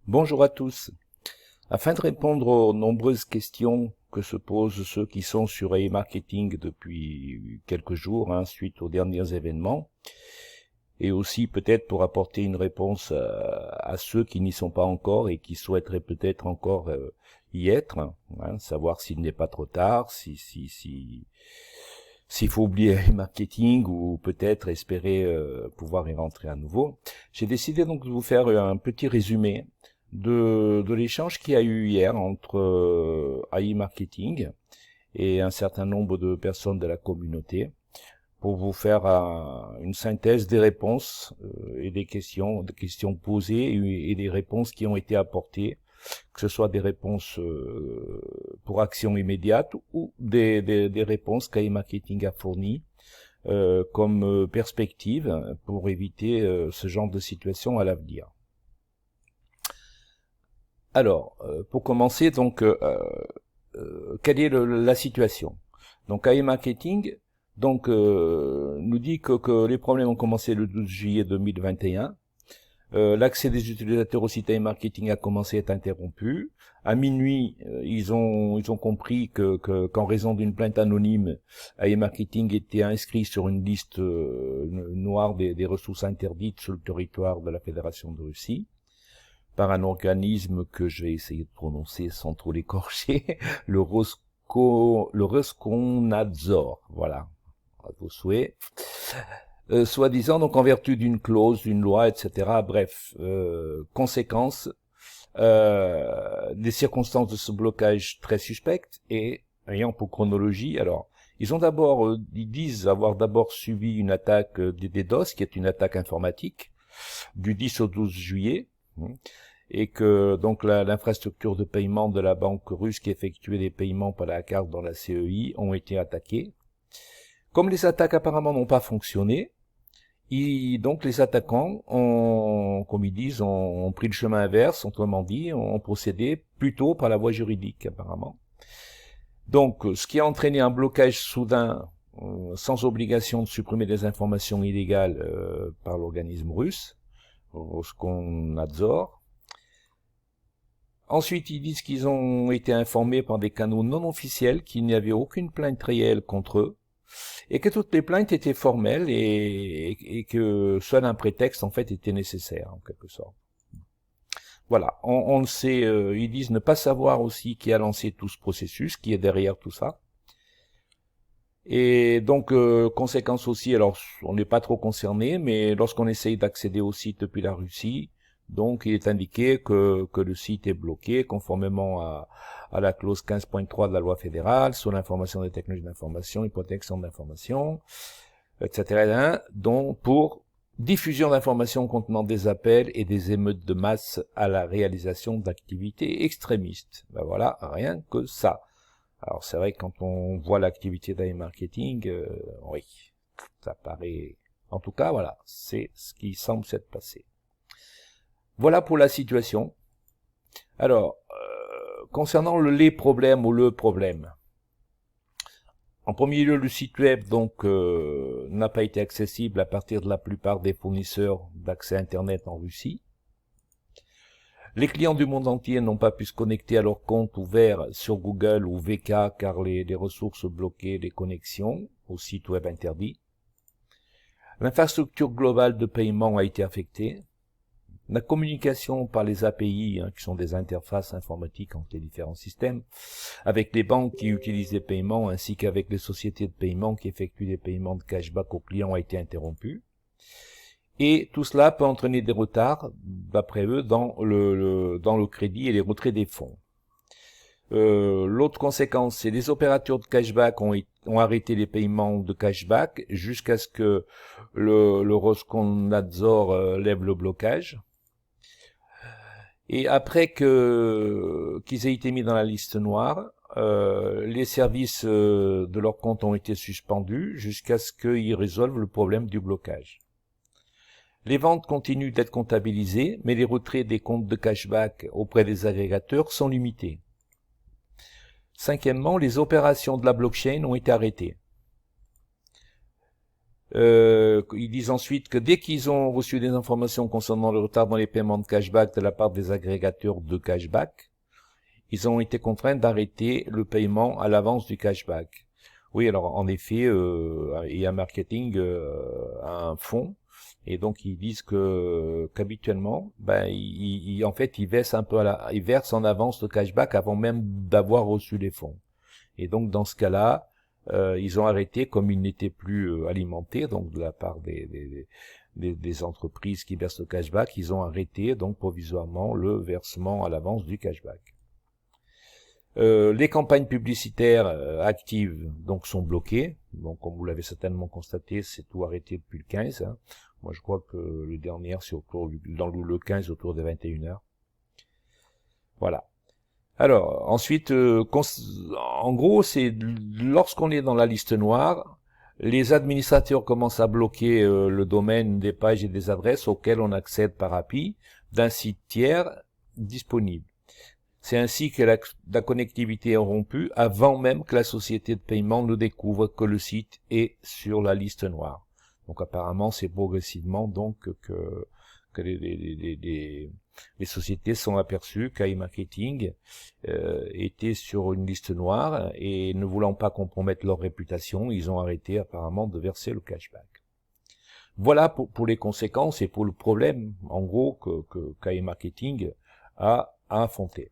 Bonjour à tous. Afin de répondre aux nombreuses questions que se posent ceux qui sont sur AI Marketing depuis quelques jours, suite aux derniers événements, et aussi peut-être pour apporter une réponse à ceux qui n'y sont pas encore et qui souhaiteraient peut-être encore y être, savoir s'il n'est pas trop tard, s'il faut oublier AI Marketing ou peut-être espérer pouvoir y rentrer à nouveau. J'ai décidé donc de vous faire un petit résumé de l'échange qu'il y a eu hier entre AI Marketing et un certain nombre de personnes de la communauté pour vous faire une synthèse des réponses et des questions posées et des réponses qui ont été apportées, que ce soit des réponses pour action immédiate ou des réponses qu'AI Marketing a fournies comme perspective pour éviter ce genre de situation à l'avenir. Alors, pour commencer, donc, quelle est la situation? Donc, AI Marketing nous dit que les problèmes ont commencé le 12 juillet 2021. L'accès des utilisateurs au site AI Marketing a commencé à être interrompu. À minuit, ils ont compris qu'en raison d'une plainte anonyme, AI Marketing était inscrit sur une liste noire des ressources interdites sur le territoire de la Fédération de Russie, par un organisme que je vais essayer de prononcer sans trop l'écorcher, le Roskomnadzor, voilà, à vos souhaits. Soi-disant, donc en vertu d'une clause, d'une loi, etc. Bref, conséquence, des circonstances de ce blocage très suspectes et ayant pour chronologie, alors, ils disent avoir d'abord subi une attaque des DDoS, qui est une attaque informatique, du 10 au 12 juillet, et que donc l'infrastructure de paiement de la banque russe qui effectuait des paiements par la carte dans la CEI ont été attaqués. Comme les attaques apparemment n'ont pas fonctionné, donc les attaquants ont, comme ils disent, ont pris le chemin inverse, autrement dit, ont procédé plutôt par la voie juridique apparemment. Donc, ce qui a entraîné un blocage soudain, sans obligation de supprimer des informations illégales par l'organisme russe, Roskomnadzor. Ensuite, ils disent qu'ils ont été informés par des canaux non officiels qu'il n'y avait aucune plainte réelle contre eux et que toutes les plaintes étaient formelles et que seul un prétexte en fait était nécessaire en quelque sorte. Voilà, on le sait, ils disent ne pas savoir aussi qui a lancé tout ce processus, qui est derrière tout ça. Et donc, conséquence aussi, alors on n'est pas trop concerné, mais lorsqu'on essaye d'accéder au site depuis la Russie, donc il est indiqué que le site est bloqué conformément à la clause 15.3 de la loi fédérale sur l'information des technologies d'information et protection de l'information, etc. Donc pour diffusion d'informations contenant des appels et des émeutes de masse à la réalisation d'activités extrémistes. Ben voilà, rien que ça. Alors c'est vrai que quand on voit l'activité d'AI Marketing, oui, ça paraît... En tout cas, voilà, c'est ce qui semble s'être passé. Voilà pour la situation. Alors, concernant les problèmes ou le problème. En premier lieu, le site web donc n'a pas été accessible à partir de la plupart des fournisseurs d'accès Internet en Russie. Les clients du monde entier n'ont pas pu se connecter à leur compte ouvert sur Google ou VK car les ressources bloquaient les connexions au site web interdit. L'infrastructure globale de paiement a été affectée. La communication par les API, qui sont des interfaces informatiques entre les différents systèmes, avec les banques qui utilisent les paiements ainsi qu'avec les sociétés de paiement qui effectuent des paiements de cashback aux clients a été interrompue. Et tout cela peut entraîner des retards, d'après eux, dans le crédit et les retraits des fonds. L'autre conséquence, c'est les opérateurs de cashback ont arrêté les paiements de cashback jusqu'à ce que le Roskomnadzor lève le blocage. Et après qu'ils aient été mis dans la liste noire, les services de leur compte ont été suspendus jusqu'à ce qu'ils résolvent le problème du blocage. Les ventes continuent d'être comptabilisées, mais les retraits des comptes de cashback auprès des agrégateurs sont limités. Cinquièmement, les opérations de la blockchain ont été arrêtées. Ils disent ensuite que dès qu'ils ont reçu des informations concernant le retard dans les paiements de cashback de la part des agrégateurs de cashback, ils ont été contraints d'arrêter le paiement à l'avance du cashback. Oui, alors en effet, EA Marketing a un fonds, et donc ils disent que qu'habituellement, en fait, ils versent un peu ils versent en avance le cashback avant même d'avoir reçu les fonds. Et donc dans ce cas-là, ils ont arrêté, comme ils n'étaient plus alimentés, donc de la part des entreprises qui versent le cashback, ils ont arrêté donc provisoirement le versement à l'avance du cashback. Les campagnes publicitaires actives donc sont bloquées. Donc comme vous l'avez certainement constaté, c'est tout arrêté depuis le 15. Hein. Moi je crois que les dernières c'est dans le 15 autour de 21h. Voilà. Alors ensuite, en gros, c'est lorsqu'on est dans la liste noire, les administrateurs commencent à bloquer le domaine des pages et des adresses auxquelles on accède par API d'un site tiers disponible. C'est ainsi que la connectivité est rompue avant même que la société de paiement ne découvre que le site est sur la liste noire. Donc apparemment, c'est progressivement donc que les sociétés sont aperçues qu'iMarketing était sur une liste noire et ne voulant pas compromettre leur réputation, ils ont arrêté apparemment de verser le cashback. Voilà pour les conséquences et pour le problème, en gros, que iMarketing a affronté.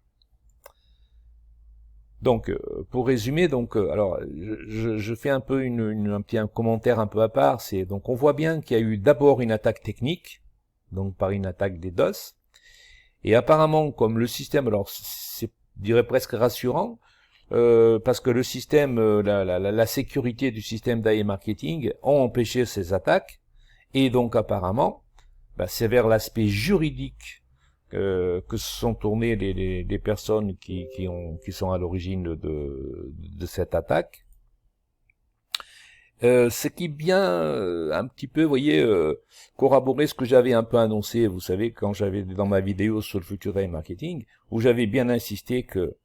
Donc, pour résumer, alors je fais un peu un petit commentaire un peu à part. C'est donc on voit bien qu'il y a eu d'abord une attaque technique, donc par une attaque des DOS, et apparemment comme le système, alors c'est, je dirais presque rassurant, parce que le système, la sécurité du système d'iMarketing ont empêché ces attaques, et donc apparemment, c'est vers l'aspect juridique que se sont tournées les personnes qui sont à l'origine de cette attaque. Ce qui vient un petit peu, vous voyez, corroborer ce que j'avais un peu annoncé, vous savez, quand j'avais dans ma vidéo sur le futur iMarketing, où j'avais bien insisté que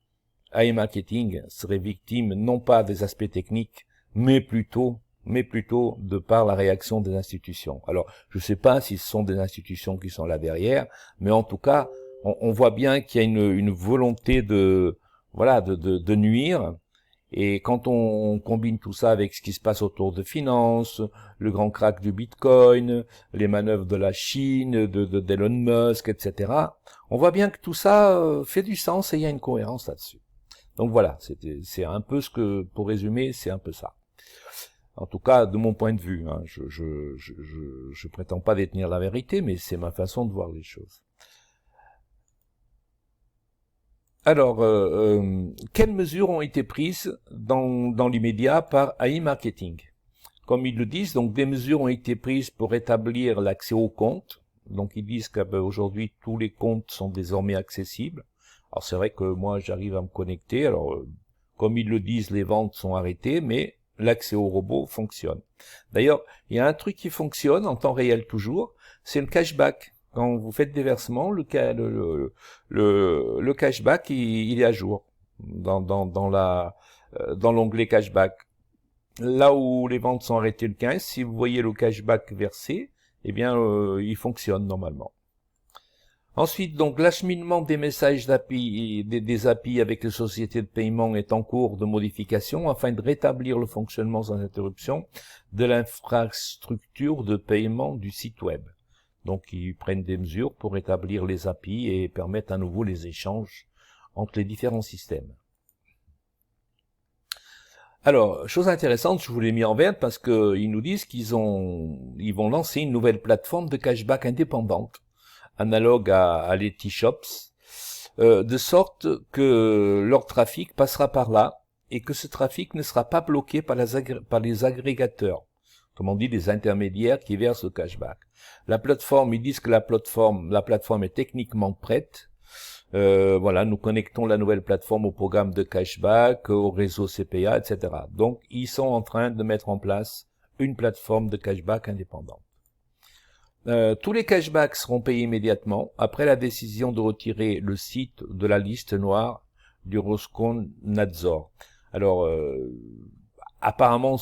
iMarketing serait victime non pas des aspects techniques, mais plutôt de par la réaction des institutions. Alors, je ne sais pas si ce sont des institutions qui sont là derrière, mais en tout cas, on voit bien qu'il y a une volonté de nuire. Et quand on combine tout ça avec ce qui se passe autour de finances, le grand crack du Bitcoin, les manœuvres de la Chine, d'Elon Musk, etc., on voit bien que tout ça fait du sens et il y a une cohérence là-dessus. Donc voilà, c'est un peu pour résumer, c'est un peu ça. En tout cas, de mon point de vue, hein, je prétends pas détenir la vérité, mais c'est ma façon de voir les choses. Alors, quelles mesures ont été prises dans l'immédiat par iMarketing? Comme ils le disent, donc des mesures ont été prises pour établir l'accès aux comptes. Donc ils disent qu'aujourd'hui tous les comptes sont désormais accessibles. Alors c'est vrai que moi j'arrive à me connecter. Alors comme ils le disent, les ventes sont arrêtées, mais l'accès au robot fonctionne. D'ailleurs, il y a un truc qui fonctionne en temps réel toujours, c'est le cashback. Quand vous faites des versements, le cashback, il est à jour dans l'onglet cashback. Là où les ventes sont arrêtées le 15, si vous voyez le cashback versé, eh bien, il fonctionne normalement. Ensuite, donc, l'acheminement des messages d'API, des API avec les sociétés de paiement est en cours de modification afin de rétablir le fonctionnement sans interruption de l'infrastructure de paiement du site web. Donc, ils prennent des mesures pour rétablir les API et permettre à nouveau les échanges entre les différents systèmes. Alors, chose intéressante, je vous l'ai mis en vert parce qu'ils nous disent qu'ils vont lancer une nouvelle plateforme de cashback indépendante, analogue à Letyshops, de sorte que leur trafic passera par là et que ce trafic ne sera pas bloqué par les agrégateurs, comme on dit, les intermédiaires qui versent le cashback. La plateforme, ils disent que la plateforme est techniquement prête. Voilà, nous connectons la nouvelle plateforme au programme de cashback, au réseau CPA, etc. Donc, ils sont en train de mettre en place une plateforme de cashback indépendante. Tous les cashbacks seront payés immédiatement après la décision de retirer le site de la liste noire du Roskomnadzor. Alors, apparemment,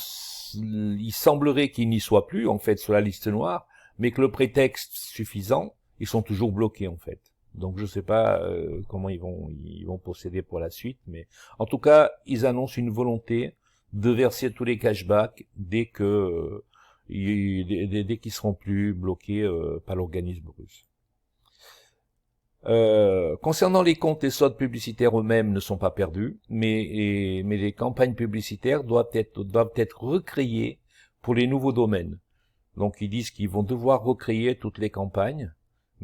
il semblerait qu'ils n'y soient plus, en fait, sur la liste noire, mais que le prétexte suffisant, ils sont toujours bloqués, en fait. Donc je sais pas comment ils vont procéder pour la suite, mais en tout cas, ils annoncent une volonté de verser tous les cashbacks dès qu'ils seront plus bloqués par l'organisme russe. Concernant les comptes et soldes publicitaires eux-mêmes ne sont pas perdus, mais les campagnes publicitaires doivent être recréées pour les nouveaux domaines. Donc ils disent qu'ils vont devoir recréer toutes les campagnes,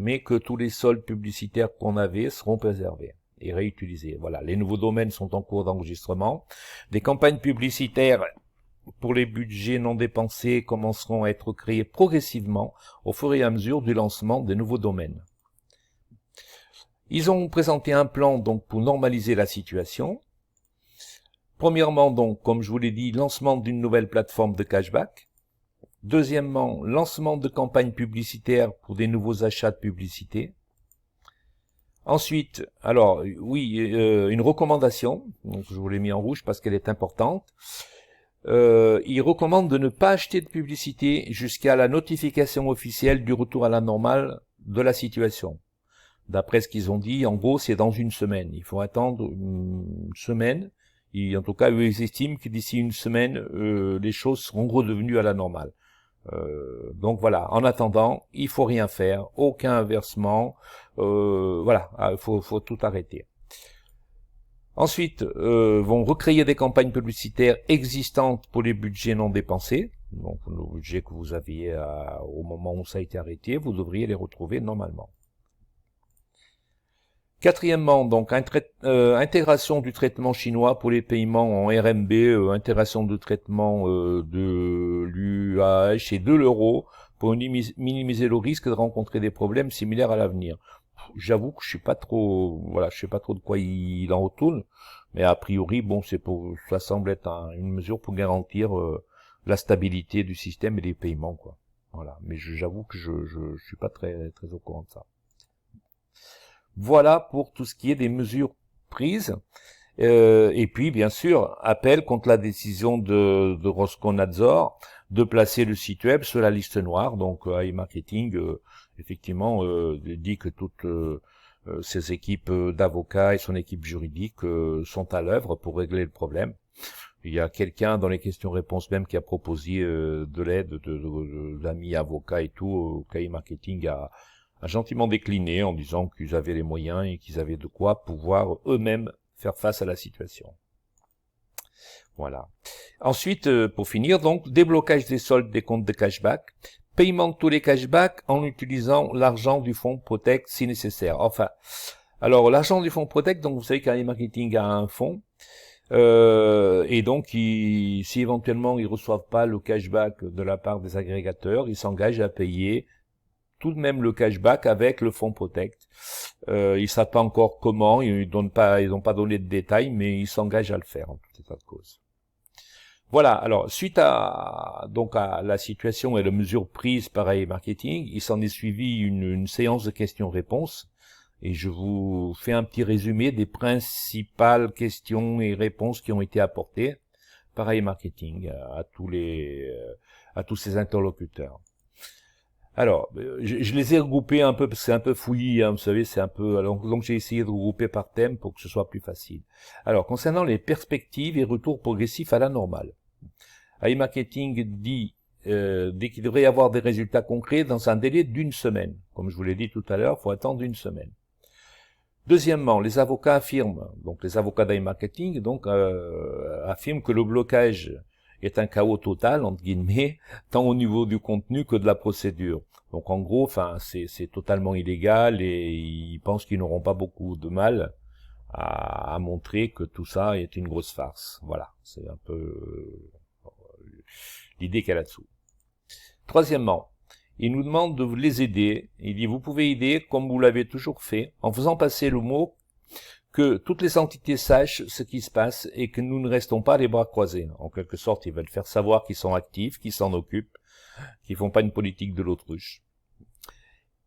mais que tous les soldes publicitaires qu'on avait seront préservés et réutilisés. Voilà, les nouveaux domaines sont en cours d'enregistrement. Des campagnes publicitaires pour les budgets non dépensés commenceront à être créées progressivement au fur et à mesure du lancement des nouveaux domaines. Ils ont présenté un plan donc pour normaliser la situation. Premièrement donc, comme je vous l'ai dit, lancement d'une nouvelle plateforme de cashback. Deuxièmement, lancement de campagnes publicitaires pour des nouveaux achats de publicité. Ensuite, alors oui, une recommandation, donc je vous l'ai mis en rouge parce qu'elle est importante. Il recommande de ne pas acheter de publicité jusqu'à la notification officielle du retour à la normale de la situation. D'après ce qu'ils ont dit, en gros, c'est dans une semaine. Il faut attendre une semaine. Et en tout cas, eux, ils estiment que d'ici une semaine, les choses seront redevenues à la normale. Donc voilà, en attendant, il faut rien faire, aucun inversement, voilà, il faut tout arrêter. Ensuite, vont recréer des campagnes publicitaires existantes pour les budgets non dépensés. Donc le budget que vous aviez au moment où ça a été arrêté, vous devriez les retrouver normalement. Quatrièmement, donc intégration du traitement chinois pour les paiements en RMB, intégration de traitement de l'UAH et de l'euro pour minimiser le risque de rencontrer des problèmes similaires à l'avenir. J'avoue que je sais pas trop de quoi il en retourne, mais a priori, bon, ça semble être une mesure pour garantir la stabilité du système et des paiements, quoi. Voilà. Mais j'avoue que je suis pas très au courant de ça. Voilà pour tout ce qui est des mesures prises. Et puis, bien sûr, appel contre la décision de Roskomnadzor de placer le site web sur la liste noire. Donc, iMarketing, effectivement, dit que toutes ses équipes d'avocats et son équipe juridique sont à l'œuvre pour régler le problème. Il y a quelqu'un dans les questions-réponses même qui a proposé de l'aide d'amis avocats et tout, iMarketing a gentiment décliné en disant qu'ils avaient les moyens et qu'ils avaient de quoi pouvoir eux-mêmes faire face à la situation. Voilà. Ensuite, pour finir, donc, déblocage des soldes des comptes de cashback, paiement de tous les cashbacks en utilisant l'argent du fonds Protect si nécessaire. Enfin, alors l'argent du fonds Protect, donc vous savez qu'iMarketing a un fonds, et donc si éventuellement ils reçoivent pas le cashback de la part des agrégateurs, ils s'engagent à payer tout de même le cashback avec le fonds Protect. Ils savent pas encore comment, ils n'ont pas donné de détails, mais ils s'engagent à le faire en tout état de cause. Voilà. Alors suite à la situation et les mesures prises par iMarketing, il s'en est suivi une séance de questions-réponses et je vous fais un petit résumé des principales questions et réponses qui ont été apportées par iMarketing à tous ces interlocuteurs. Alors, je les ai regroupés un peu, parce que c'est un peu fouillis, hein, vous savez, c'est un peu... Alors, donc j'ai essayé de regrouper par thème pour que ce soit plus facile. Alors, concernant les perspectives et retours progressifs à la normale, iMarketing dit qu'il devrait y avoir des résultats concrets dans un délai d'une semaine. Comme je vous l'ai dit tout à l'heure, il faut attendre une semaine. Deuxièmement, les avocats affirment, donc les avocats d'iMarketing, affirment que le blocage est un chaos total, entre guillemets, tant au niveau du contenu que de la procédure. Donc en gros, c'est totalement illégal et ils pensent qu'ils n'auront pas beaucoup de mal à montrer que tout ça est une grosse farce. Voilà, c'est un peu l'idée qu'il y a là-dessous. Troisièmement, il nous demande de les aider. Il dit, vous pouvez aider comme vous l'avez toujours fait, en faisant passer le mot que toutes les entités sachent ce qui se passe et que nous ne restons pas les bras croisés. En quelque sorte, ils veulent faire savoir qu'ils sont actifs, qu'ils s'en occupent, qu'ils font pas une politique de l'autruche.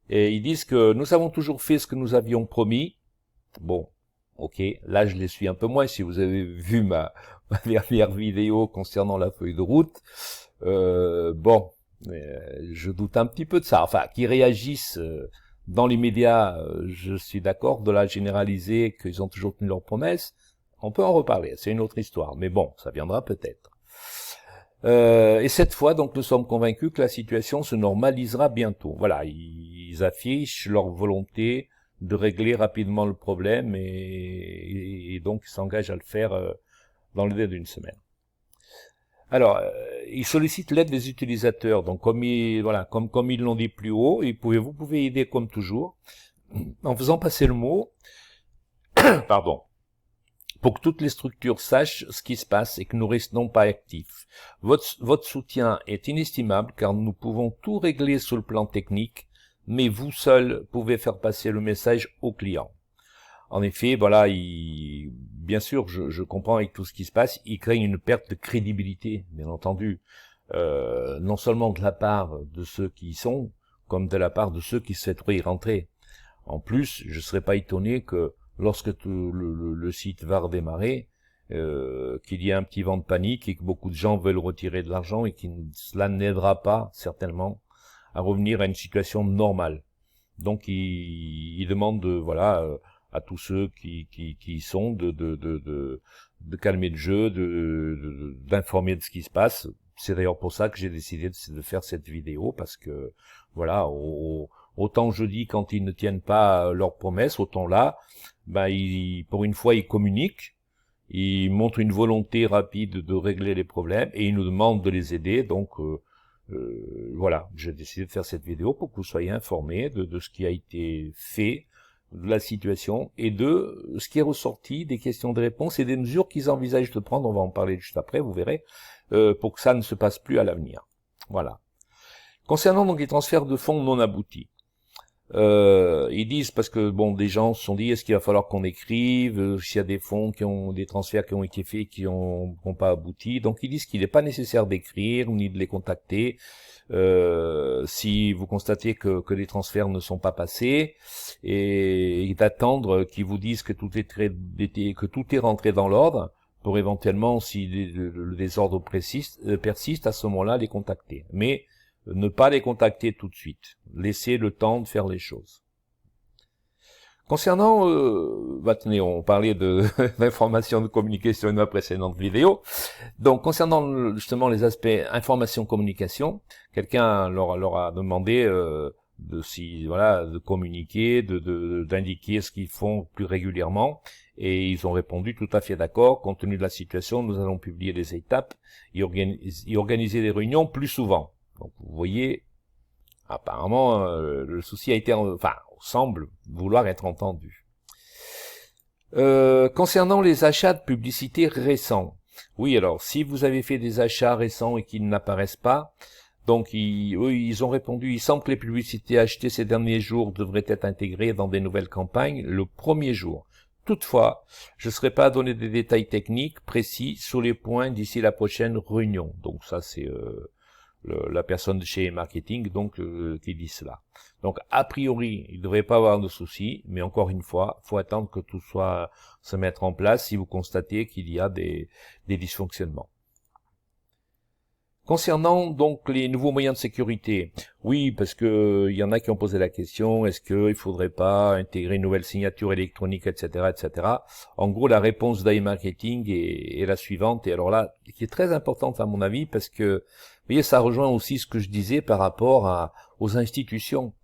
Et ils disent que nous avons toujours fait ce que nous avions promis. Bon, Ok, là je les suis un peu moins. Si vous avez vu ma dernière vidéo concernant la feuille de route, bon, je doute un petit peu de ça. Enfin, qu'ils réagissent dans les médias, je suis d'accord. De la généraliser, qu'ils ont toujours tenu leurs promesses, on peut en reparler. C'est une autre histoire. Mais bon, ça viendra peut-être. Et cette fois, donc, nous sommes convaincus que la situation se normalisera bientôt. Voilà, ils affichent leur volonté de régler rapidement le problème et donc ils s'engagent à le faire dans le délai d'une semaine. Alors, ils sollicitent l'aide des utilisateurs. Donc, comme ils l'ont dit plus haut, vous pouvez aider comme toujours en faisant passer le mot, pardon, pour que toutes les structures sachent ce qui se passe et que nous restons pas actifs. Votre soutien est inestimable car nous pouvons tout régler sur le plan technique, mais vous seuls pouvez faire passer le message aux clients. En effet, voilà, bien sûr, je comprends avec tout ce qui se passe, ils craignent une perte de crédibilité, bien entendu, non seulement de la part de ceux qui y sont, comme de la part de ceux qui souhaiteraient y rentrer. En plus, je ne serais pas étonné que lorsque le site va redémarrer, qu'il y ait un petit vent de panique et que beaucoup de gens veulent retirer de l'argent et que cela n'aidera pas, certainement, à revenir à une situation normale. Donc, il demande, voilà, à tous ceux qui y sont de calmer le jeu, d'informer de ce qui se passe. C'est d'ailleurs pour ça que j'ai décidé de faire cette vidéo, parce que, voilà, autant jeudi, quand ils ne tiennent pas leurs promesses, autant là, pour une fois, ils communiquent, ils montrent une volonté rapide de régler les problèmes, et ils nous demandent de les aider. Donc, voilà, j'ai décidé de faire cette vidéo pour que vous soyez informés de ce qui a été fait, de la situation, et de ce qui est ressorti, des questions de réponse et des mesures qu'ils envisagent de prendre, on va en parler juste après, vous verrez, pour que ça ne se passe plus à l'avenir. Voilà. Concernant donc les transferts de fonds non aboutis, ils disent, parce que bon, des gens se sont dit, est-ce qu'il va falloir qu'on écrive s'il y a des fonds des transferts qui ont été faits qui n'ont pas abouti. Donc ils disent qu'il n'est pas nécessaire d'écrire ni de les contacter si vous constatez que les transferts ne sont pas passés, et d'attendre qu'ils vous disent que tout est rentré dans l'ordre, pour éventuellement, si le désordre persiste, à ce moment-là les contacter. Mais ne pas les contacter tout de suite. Laissez le temps de faire les choses. Concernant, tenez, on parlait d'information de communication dans ma précédente vidéo. Donc, concernant justement les aspects information-communication, quelqu'un leur a demandé de communiquer, d'indiquer ce qu'ils font plus régulièrement, et ils ont répondu tout à fait d'accord. Compte tenu de la situation, nous allons publier des étapes et organiser des réunions plus souvent. Donc vous voyez, apparemment, le souci a été, semble vouloir être entendu. Concernant les achats de publicité récents, oui, alors si vous avez fait des achats récents et qu'ils n'apparaissent pas, donc ils ont répondu, il semble que les publicités achetées ces derniers jours devraient être intégrées dans des nouvelles campagnes le premier jour. Toutefois, je ne serai pas à donner des détails techniques précis sur les points d'ici la prochaine réunion. Donc ça c'est la personne de chez Marketing qui dit cela. Donc a priori, il ne devrait pas avoir de soucis, mais encore une fois, faut attendre que tout se mette en place si vous constatez qu'il y a des dysfonctionnements. Concernant donc les nouveaux moyens de sécurité, oui, parce que il y en a qui ont posé la question, est-ce qu'il faudrait pas intégrer une nouvelle signature électronique, etc., etc. En gros, la réponse d'iMarketing est la suivante, et alors là, qui est très importante à mon avis, parce que, vous voyez, ça rejoint aussi ce que je disais par rapport aux institutions.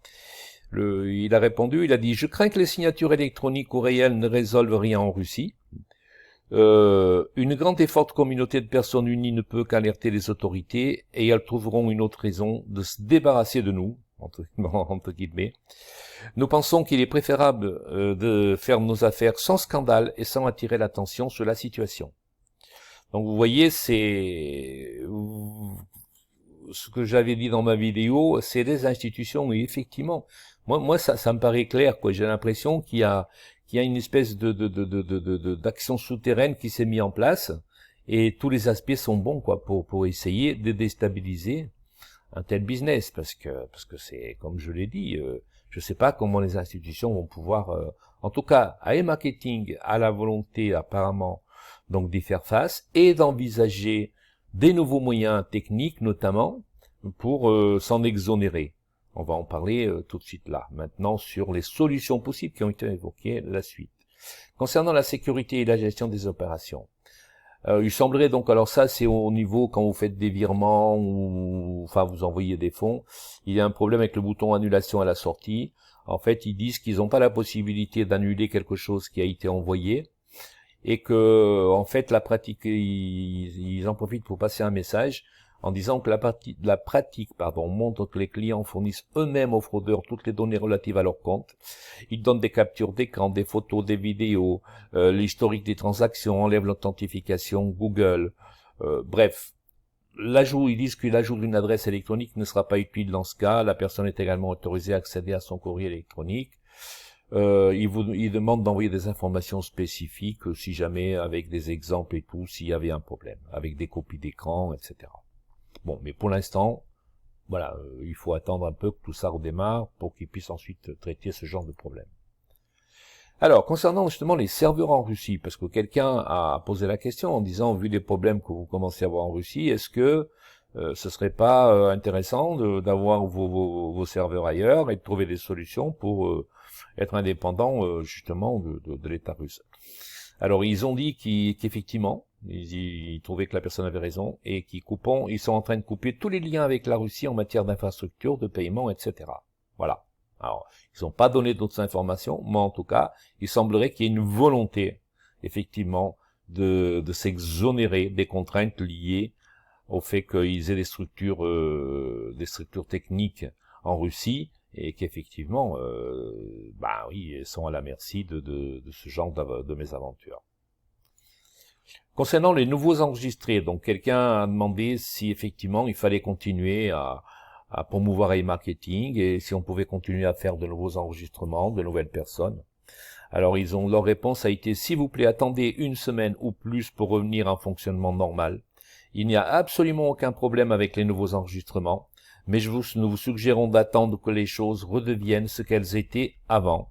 Il a répondu, il a dit, je crains que les signatures électroniques ou réelles ne résolvent rien en Russie. Une grande et forte communauté de personnes unies ne peut qu'alerter les autorités, et elles trouveront une autre raison de se débarrasser de nous, entre guillemets. Nous pensons qu'il est préférable de faire nos affaires sans scandale et sans attirer l'attention sur la situation. Donc vous voyez, c'est ce que j'avais dit dans ma vidéo, c'est des institutions, et effectivement, moi ça me paraît clair, quoi. J'ai l'impression qu'il y a une espèce d'action souterraine qui s'est mise en place, et tous les aspects sont bons, quoi, pour essayer de déstabiliser un tel business, parce que c'est, comme je l'ai dit, je sais pas comment les institutions vont pouvoir En tout cas, AI Marketing a la volonté apparemment donc d'y faire face et d'envisager des nouveaux moyens techniques notamment pour s'en exonérer. On va en parler tout de suite là. Maintenant sur les solutions possibles qui ont été évoquées la suite. Concernant la sécurité et la gestion des opérations. Il semblerait donc, alors ça c'est au niveau quand vous faites des virements ou enfin vous envoyez des fonds, il y a un problème avec le bouton annulation à la sortie. En fait, ils disent qu'ils n'ont pas la possibilité d'annuler quelque chose qui a été envoyé et que en fait la pratique, ils en profitent pour passer un message en disant que la pratique montre que les clients fournissent eux-mêmes aux fraudeurs toutes les données relatives à leur compte. Ils donnent des captures d'écran, des photos, des vidéos, l'historique des transactions, enlèvent l'authentification Google. Bref, l'ajout, ils disent que l'ajout d'une adresse électronique ne sera pas utile dans ce cas. La personne est également autorisée à accéder à son courrier électronique. Ils demandent d'envoyer des informations spécifiques si jamais, avec des exemples et tout, s'il y avait un problème, avec des copies d'écran, etc. Bon, mais pour l'instant, voilà, il faut attendre un peu que tout ça redémarre pour qu'ils puissent ensuite traiter ce genre de problème. Alors, concernant justement les serveurs en Russie, parce que quelqu'un a posé la question en disant, vu les problèmes que vous commencez à avoir en Russie, est-ce que ce serait pas intéressant d'avoir vos serveurs ailleurs et de trouver des solutions pour être indépendant justement de l'État russe. Alors ils ont dit qu'effectivement, ils trouvaient que la personne avait raison et ils sont en train de couper tous les liens avec la Russie en matière d'infrastructure, de paiement, etc. Voilà. Alors, ils n'ont pas donné d'autres informations, mais en tout cas, il semblerait qu'il y ait une volonté, effectivement, de s'exonérer des contraintes liées au fait qu'ils aient des structures techniques en Russie et qu'effectivement, oui, ils sont à la merci de ce genre de mésaventures. Concernant les nouveaux enregistrés, donc quelqu'un a demandé si effectivement il fallait continuer à promouvoir e-marketing et si on pouvait continuer à faire de nouveaux enregistrements, de nouvelles personnes. Alors leur réponse a été, s'il vous plaît, attendez une semaine ou plus pour revenir à un fonctionnement normal. Il n'y a absolument aucun problème avec les nouveaux enregistrements, mais nous vous suggérons d'attendre que les choses redeviennent ce qu'elles étaient avant.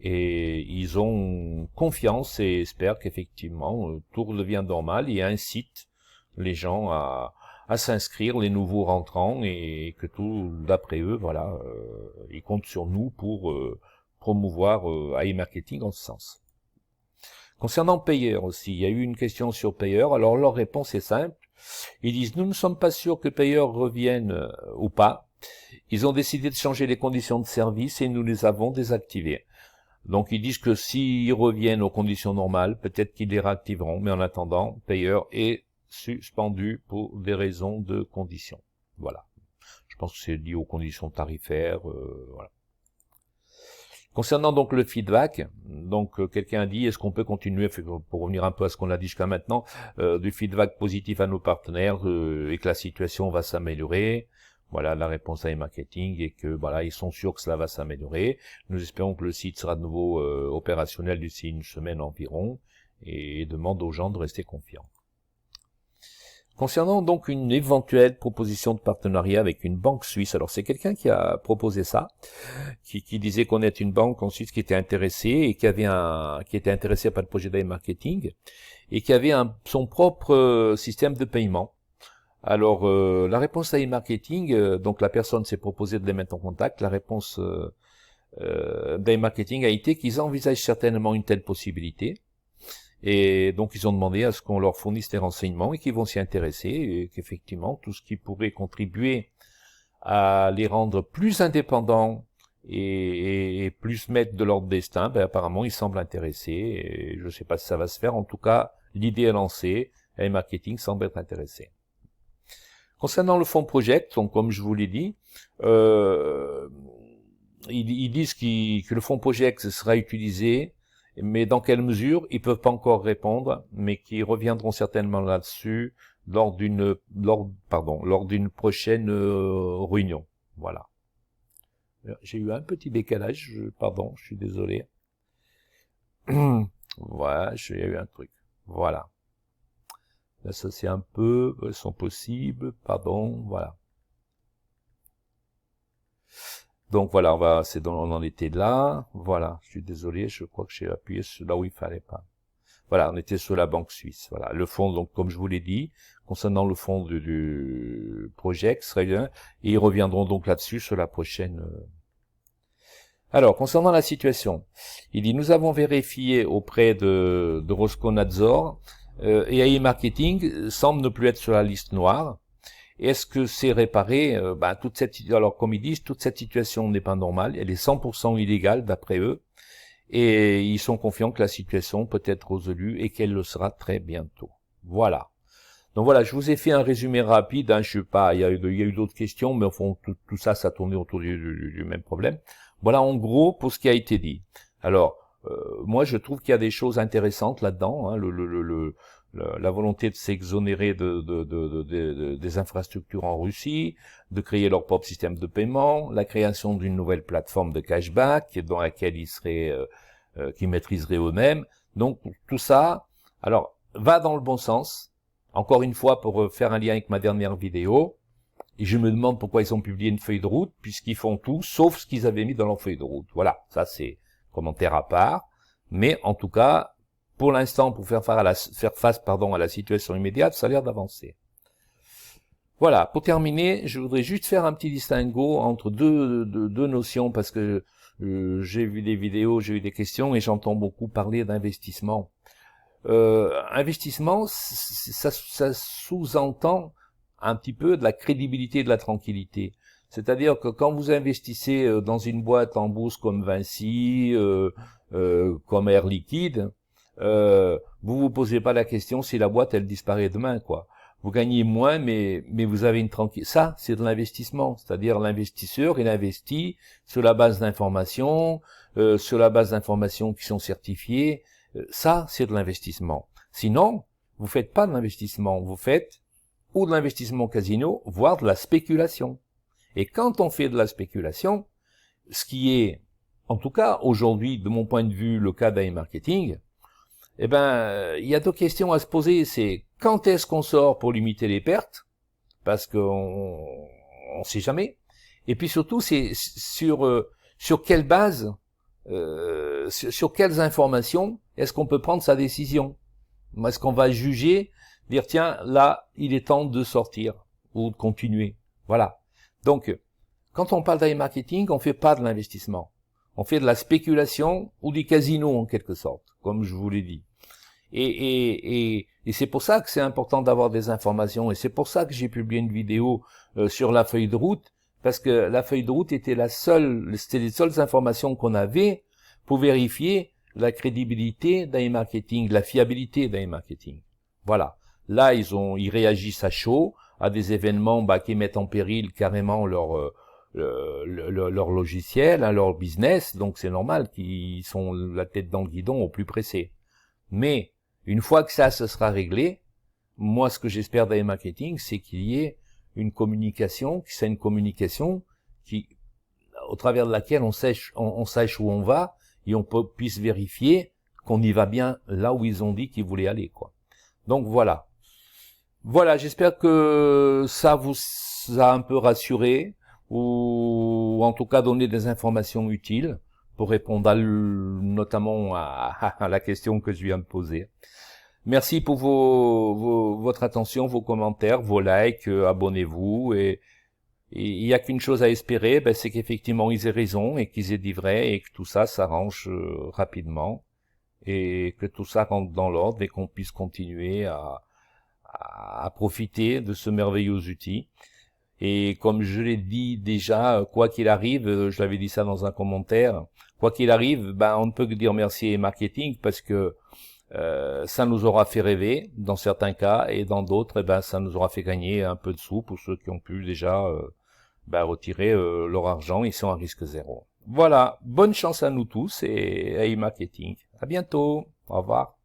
Et ils ont confiance et espèrent qu'effectivement tout redevient normal et incitent les gens à s'inscrire, les nouveaux rentrants, et que tout, d'après eux, voilà, ils comptent sur nous pour promouvoir AI Marketing en ce sens. Concernant Payer aussi, il y a eu une question sur Payer. Alors leur réponse est simple. Ils disent, nous ne sommes pas sûrs que Payer revienne ou pas. Ils ont décidé de changer les conditions de service et nous les avons désactivées. Donc ils disent que s'ils reviennent aux conditions normales, peut-être qu'ils les réactiveront, mais en attendant, Payer est suspendu pour des raisons de conditions. Voilà. Je pense que c'est lié aux conditions tarifaires, voilà. Concernant donc le feedback, donc quelqu'un a dit, est-ce qu'on peut continuer, pour revenir un peu à ce qu'on a dit jusqu'à maintenant, du feedback positif à nos partenaires et que la situation va s'améliorer. Voilà, la réponse à e-marketing et que voilà, ils sont sûrs que cela va s'améliorer. Nous espérons que le site sera de nouveau opérationnel d'ici une semaine environ et demande aux gens de rester confiants. Concernant donc une éventuelle proposition de partenariat avec une banque suisse, alors c'est quelqu'un qui a proposé ça, qui disait connaître une banque en Suisse qui était intéressée et qui était intéressée par le projet d'e-marketing et qui avait son propre système de paiement. Alors la réponse à e-marketing, donc la personne s'est proposée de les mettre en contact. La réponse d'e-marketing a été qu'ils envisagent certainement une telle possibilité. Et donc ils ont demandé à ce qu'on leur fournisse des renseignements et qu'ils vont s'y intéresser et qu'effectivement tout ce qui pourrait contribuer à les rendre plus indépendants et plus maîtres de leur destin, apparemment ils semblent intéressés. Et je ne sais pas si ça va se faire. En tout cas, l'idée est lancée. e-marketing semble être intéressé. Concernant le fonds Project, donc comme je vous l'ai dit, ils disent que le fonds Project sera utilisé, mais dans quelle mesure, ils peuvent pas encore répondre, mais qu'ils reviendront certainement là-dessus lors d'une prochaine réunion. Voilà. J'ai eu un petit décalage, pardon, je suis désolé. Voilà, j'ai eu un truc. Voilà. Là, ça c'est un peu, sont possibles, pardon, voilà. Donc voilà, on en était là. Voilà, je suis désolé, je crois que j'ai appuyé sur là où il fallait pas. Voilà, on était sur la banque suisse. Voilà, le fonds, donc comme je vous l'ai dit, concernant le fonds du projet, serait bien, et ils reviendront donc là-dessus sur la prochaine. Alors, concernant la situation, il dit, nous avons vérifié auprès de Rosconadzor, et AI Marketing semble ne plus être sur la liste noire. Est-ce que c'est réparé? Alors comme ils disent, toute cette situation n'est pas normale, elle est 100% illégale d'après eux, et ils sont confiants que la situation peut être résolue et qu'elle le sera très bientôt. Voilà. Donc voilà, je vous ai fait un résumé rapide, hein, je sais pas, il y a eu d'autres questions, mais au fond, tout ça, ça tournait autour du même problème. Voilà, en gros, pour ce qui a été dit. Alors, moi, je trouve qu'il y a des choses intéressantes là-dedans, hein, la volonté de s'exonérer des infrastructures en Russie, de créer leur propre système de paiement, la création d'une nouvelle plateforme de cashback dans laquelle qu'ils maîtriseraient eux-mêmes. Donc, tout ça, alors, va dans le bon sens. Encore une fois, pour faire un lien avec ma dernière vidéo, et je me demande pourquoi ils ont publié une feuille de route, puisqu'ils font tout, sauf ce qu'ils avaient mis dans leur feuille de route. Voilà, ça c'est commentaire à part. Mais en tout cas, pour l'instant, pour faire face à la situation immédiate, ça a l'air d'avancer. Voilà, pour terminer, je voudrais juste faire un petit distinguo entre deux notions, parce que j'ai vu des vidéos, j'ai eu des questions, et j'entends beaucoup parler d'investissement. Investissement, ça sous-entend un petit peu de la crédibilité et de la tranquillité. C'est-à-dire que quand vous investissez dans une boîte en bourse comme Vinci, comme Air Liquide, vous vous posez pas la question si la boîte elle disparaît demain, quoi. Vous gagnez moins, mais vous avez une tranquillité. Ça, c'est de l'investissement. C'est-à-dire l'investisseur, il investit sur la base d'informations, qui sont certifiées. Ça, c'est de l'investissement. Sinon, vous faites pas de l'investissement, vous faites ou de l'investissement casino, voire de la spéculation. Et quand on fait de la spéculation, ce qui est, en tout cas, aujourd'hui, de mon point de vue, le cas d'AI Marketing, il y a deux questions à se poser. C'est quand est-ce qu'on sort pour limiter les pertes? Parce qu'on sait jamais. Et puis surtout, c'est sur quelle base, sur quelles informations est-ce qu'on peut prendre sa décision? Est-ce qu'on va juger, dire tiens, là, il est temps de sortir ou de continuer? Voilà. Donc, quand on parle d'AI Marketing, on fait pas de l'investissement. On fait de la spéculation ou du casino en quelque sorte, comme je vous l'ai dit. Et c'est pour ça que c'est important d'avoir des informations, et c'est pour ça que j'ai publié une vidéo sur la feuille de route, parce que la feuille de route c'était les seules informations qu'on avait pour vérifier la crédibilité d'AI Marketing, la fiabilité d'AI Marketing. Voilà. Là, ils réagissent à chaud à des événements qui mettent en péril carrément leur logiciel, leur business, donc c'est normal qu'ils sont la tête dans le guidon au plus pressé. Mais une fois que ça se sera réglé, moi ce que j'espère d'AI Marketing, c'est qu'il y ait une communication, que c'est une communication qui, au travers de laquelle on sache où on va et on puisse vérifier qu'on y va bien là où ils ont dit qu'ils voulaient aller, quoi. Donc voilà. Voilà, j'espère que ça vous a un peu rassuré, ou en tout cas donné des informations utiles pour répondre notamment à la question que je viens de poser. Merci pour votre attention, vos commentaires, vos likes, abonnez-vous, et il n'y a qu'une chose à espérer, c'est qu'effectivement ils aient raison et qu'ils aient dit vrai et que tout ça s'arrange rapidement et que tout ça rentre dans l'ordre et qu'on puisse continuer à profiter de ce merveilleux outil. Et comme je l'ai dit déjà, quoi qu'il arrive, je l'avais dit ça dans un commentaire, quoi qu'il arrive, on ne peut que dire merci à Marketing parce que ça nous aura fait rêver dans certains cas et dans d'autres, ça nous aura fait gagner un peu de sous pour ceux qui ont pu déjà retirer leur argent. Ils sont à risque zéro. Voilà, bonne chance à nous tous et à Marketing. À bientôt, au revoir.